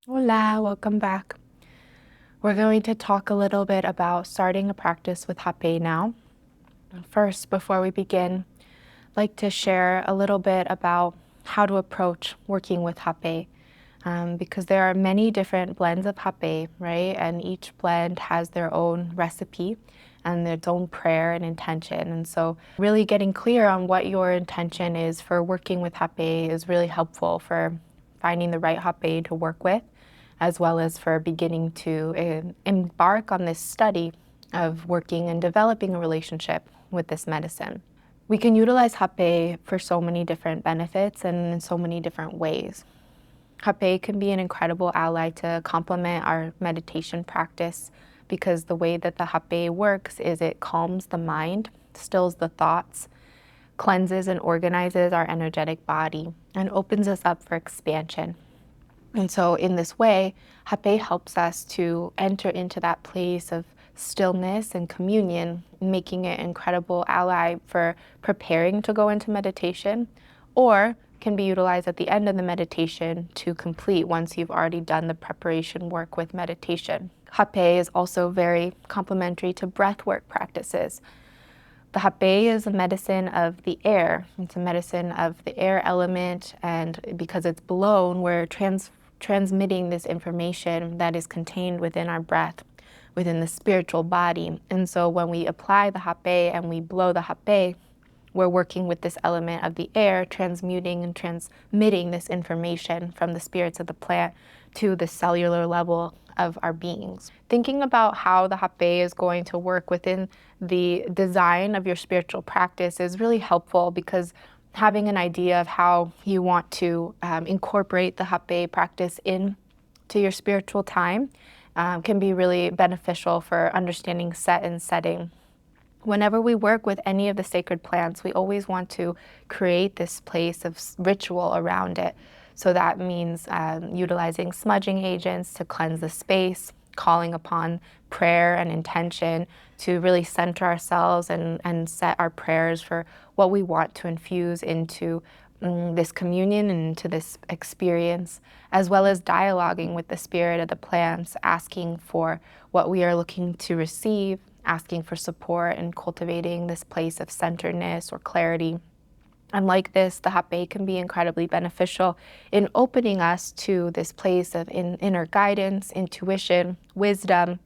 Hola, welcome back. We're going to talk a little bit about starting a practice with Hapé now. First, before we begin, I'd like to share a little bit about how to approach working with Hapé, because there are many different blends of Hapé, right? And each blend has their own recipe and their own prayer and intention. And so really getting clear on what your intention is for working with Hapé is really helpful for finding the right Hapé to work with, as well as for beginning to embark on this study of working and developing a relationship with this medicine. We can utilize Hapé for so many different benefits and in so many different ways. Hapé can be an incredible ally to complement our meditation practice because the way that the Hapé works is it calms the mind, stills the thoughts, cleanses and organizes our energetic body, and opens us up for expansion. And so in this way, Hapé helps us to enter into that place of stillness and communion, making it an incredible ally for preparing to go into meditation, or can be utilized at the end of the meditation to complete once you've already done the preparation work with meditation. Hapé is also very complementary to breathwork practices. The Hapé is a medicine of the air. It's a medicine of the air element, and because it's blown, we're transmitting this information that is contained within our breath, within the spiritual body. And so when we apply the Hapé and we blow the Hapé, we're working with this element of the air, transmuting and transmitting this information from the spirits of the plant to the cellular level of our beings. Thinking about how the Hapé is going to work within the design of your spiritual practice is really helpful, because having an idea of how you want to incorporate the Hapé practice into your spiritual time can be really beneficial for understanding set and setting. Whenever we work with any of the sacred plants, we always want to create this place of ritual around it. So that means utilizing smudging agents to cleanse the space, calling upon prayer and intention to really center ourselves and set our prayers for what we want to infuse into this communion and into this experience, as well as dialoguing with the spirit of the plants, asking for what we are looking to receive, asking for support and cultivating this place of centeredness or clarity. And like this, the Hapé can be incredibly beneficial in opening us to this place of inner guidance, intuition, wisdom.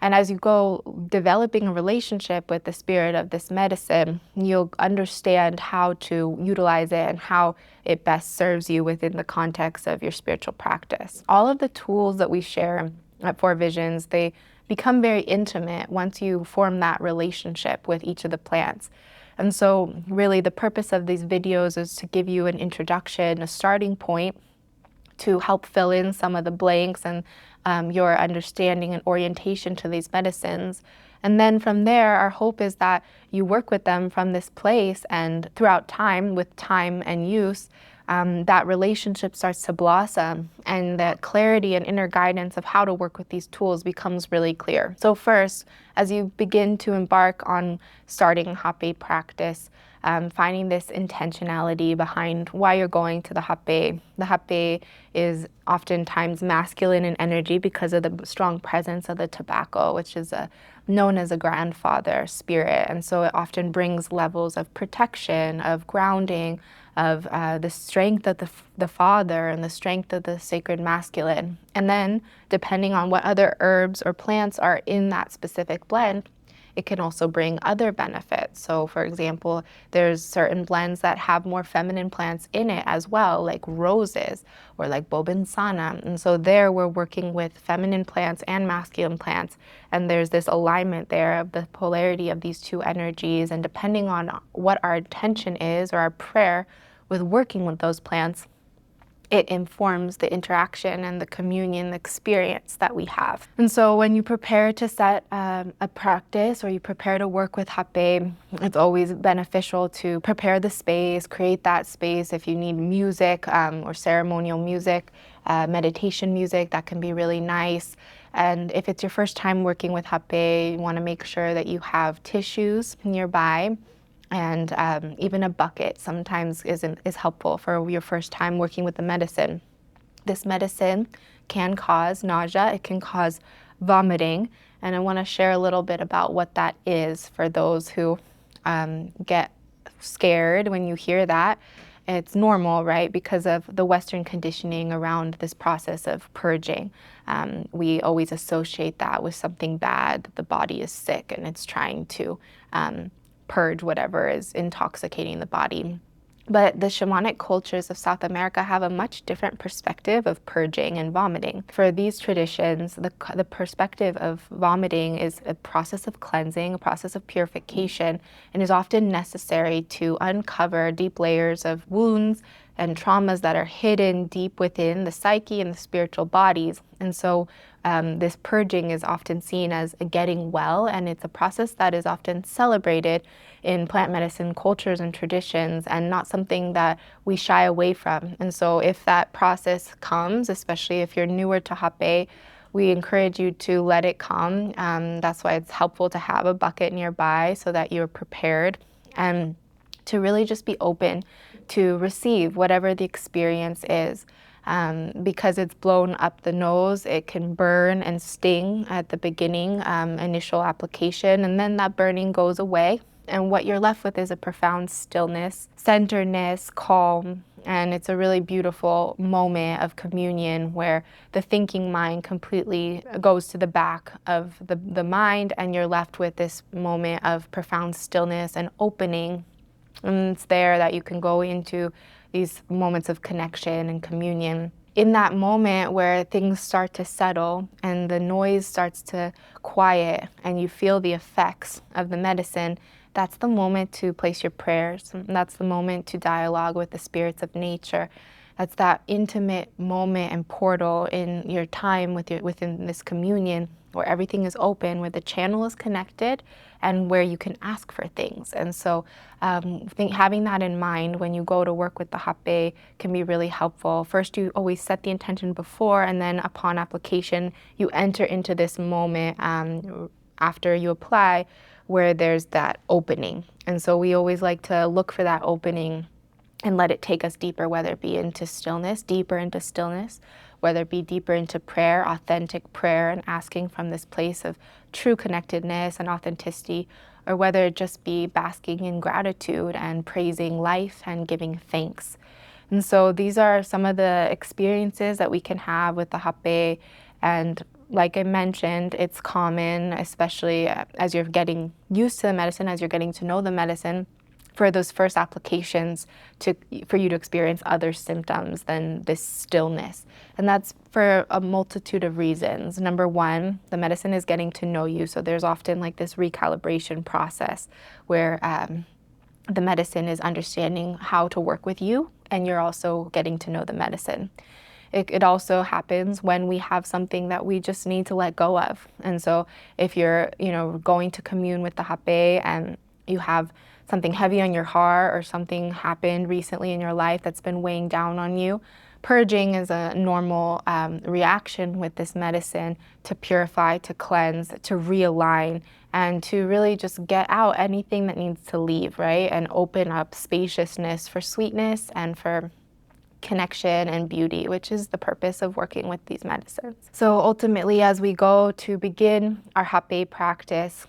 And as you go developing a relationship with the spirit of this medicine, you'll understand how to utilize it and how it best serves you within the context of your spiritual practice. All of the tools that we share at Four Visions, they become very intimate once you form that relationship with each of the plants. And so really the purpose of these videos is to give you an introduction, a starting point, to help fill in some of the blanks and your understanding and orientation to these medicines. And then from there, our hope is that you work with them from this place, and throughout time, with time and use, that relationship starts to blossom, and that clarity and inner guidance of how to work with these tools becomes really clear. So first, as you begin to embark on starting Hapé practice, finding this intentionality behind why you're going to the Hapé. The Hapé is oftentimes masculine in energy because of the strong presence of the tobacco, which is known as a grandfather spirit. And so it often brings levels of protection, of grounding, of the strength of the father and the strength of the sacred masculine. And then, depending on what other herbs or plants are in that specific blend, it can also bring other benefits. So for example, there's certain blends that have more feminine plants in it as well, like roses or like bobinsana. And so there we're working with feminine plants and masculine plants. And there's this alignment there of the polarity of these two energies. And depending on what our intention is or our prayer with working with those plants, it informs the interaction and the communion, the experience that we have. And so when you prepare to set a practice or you prepare to work with Hapé, it's always beneficial to prepare the space, create that space. If you need music or ceremonial music, meditation music, that can be really nice. And if it's your first time working with Hapé, you want to make sure that you have tissues nearby. And even a bucket sometimes is helpful for your first time working with the medicine. This medicine can cause nausea, it can cause vomiting, and I want to share a little bit about what that is for those who get scared when you hear that. It's normal, right? Because of the Western conditioning around this process of purging. We always associate that with something bad, that the body is sick and it's trying to purge whatever is intoxicating the body. But the shamanic cultures of South America have a much different perspective of purging and vomiting. For these traditions, the perspective of vomiting is a process of cleansing, a process of purification, and is often necessary to uncover deep layers of wounds and traumas that are hidden deep within the psyche and the spiritual bodies. And so this purging is often seen as a getting well, and it's a process that is often celebrated in plant medicine cultures and traditions, and not something that we shy away from. And so if that process comes, especially if you're newer to Hapé, we encourage you to let it come. That's why it's helpful to have a bucket nearby so that you're prepared, and to really just be open to receive whatever the experience is. Because it's blown up the nose, it can burn and sting at the beginning, initial application, and then that burning goes away. And what you're left with is a profound stillness, centeredness, calm, and it's a really beautiful moment of communion where the thinking mind completely goes to the back of the mind, and you're left with this moment of profound stillness and opening. And it's there that you can go into these moments of connection and communion. In that moment where things start to settle and the noise starts to quiet and you feel the effects of the medicine, that's the moment to place your prayers. That's the moment to dialogue with the spirits of nature. That's that intimate moment and portal in your time within this communion where everything is open, where the channel is connected, and where you can ask for things. And so having that in mind when you go to work with the Hapé can be really helpful. First, you always set the intention before, and then upon application, you enter into this moment after you apply where there's that opening. And so we always like to look for that opening and let it take us deeper, whether it be into stillness, deeper into stillness, whether it be deeper into prayer, authentic prayer, and asking from this place of true connectedness and authenticity, or whether it just be basking in gratitude and praising life and giving thanks. And so these are some of the experiences that we can have with the Hapé. And like I mentioned, it's common, especially as you're getting used to the medicine, as you're getting to know the medicine, for those first applications for you to experience other symptoms than this stillness. And that's for a multitude of reasons. Number one, the medicine is getting to know you. So there's often like this recalibration process where the medicine is understanding how to work with you, and you're also getting to know the medicine. It also happens when we have something that we just need to let go of. And so if you're, going to commune with the Hapé and you have something heavy on your heart or something happened recently in your life that's been weighing down on you, purging is a normal reaction with this medicine to purify, to cleanse, to realign, and to really just get out anything that needs to leave, right? And open up spaciousness for sweetness and for connection and beauty, which is the purpose of working with these medicines. So ultimately, as we go to begin our Hapé practice,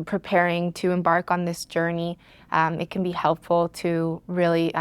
preparing to embark on this journey, it can be helpful to really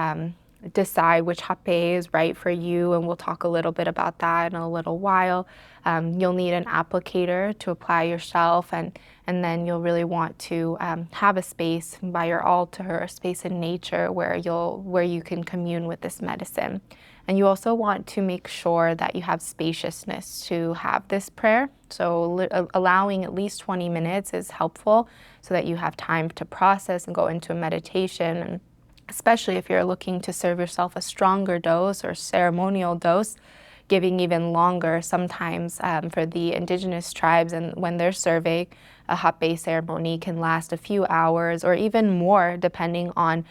decide which Hapé is right for you, and we'll talk a little bit about that in a little while. You'll need an applicator to apply yourself, and then you'll really want to have a space by your altar, a space in nature where you can commune with this medicine. And you also want to make sure that you have spaciousness to have this prayer. So allowing at least 20 minutes is helpful so that you have time to process and go into a meditation. And especially if you're looking to serve yourself a stronger dose or ceremonial dose, giving even longer sometimes for the indigenous tribes, and when they're serving, a Hapé ceremony can last a few hours or even more depending on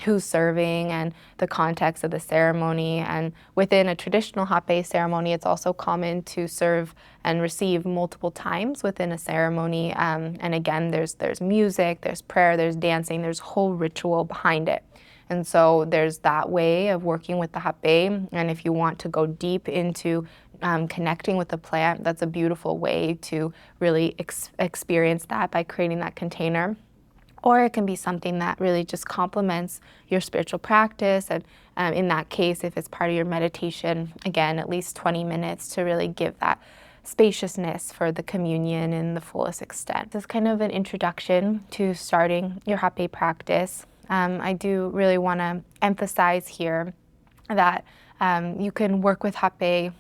who's serving and the context of the ceremony. And within a traditional Hapé ceremony, it's also common to serve and receive multiple times within a ceremony. And again, there's music, there's prayer, there's dancing, there's whole ritual behind it. And so there's that way of working with the Hapé. And if you want to go deep into connecting with the plant, that's a beautiful way to really experience that by creating that container. Or it can be something that really just complements your spiritual practice. And in that case, if it's part of your meditation, again, at least 20 minutes to really give that spaciousness for the communion in the fullest extent. This is kind of an introduction to starting your Hapé practice. I do really want to emphasize here that you can work with Hapé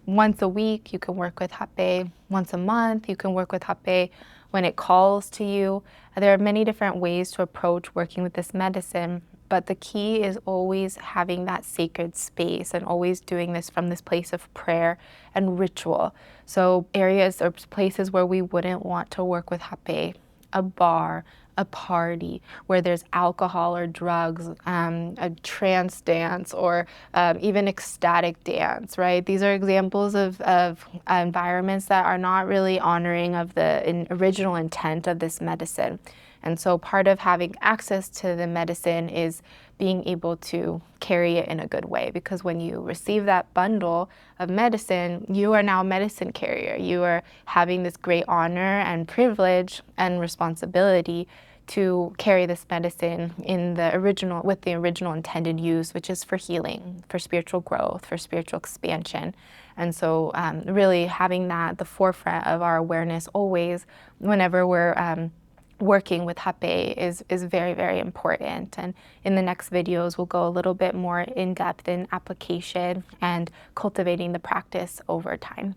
once a week, you can work with Hapé once a month, you can work with Hapé when it calls to you. There are many different ways to approach working with this medicine, but the key is always having that sacred space and always doing this from this place of prayer and ritual. So areas or places where we wouldn't want to work with Hapé, a bar, a party where there's alcohol or drugs, a trance dance, or even ecstatic dance, right? These are examples of environments that are not really honoring of the original intent of this medicine. And so part of having access to the medicine is being able to carry it in a good way, because when you receive that bundle of medicine, you are now a medicine carrier. You are having this great honor and privilege and responsibility to carry this medicine in the original, with the original intended use, which is for healing, for spiritual growth, for spiritual expansion. And so really having that at the forefront of our awareness always, whenever we're working with Hapé is very, very important. And in the next videos, we'll go a little bit more in depth in application and cultivating the practice over time.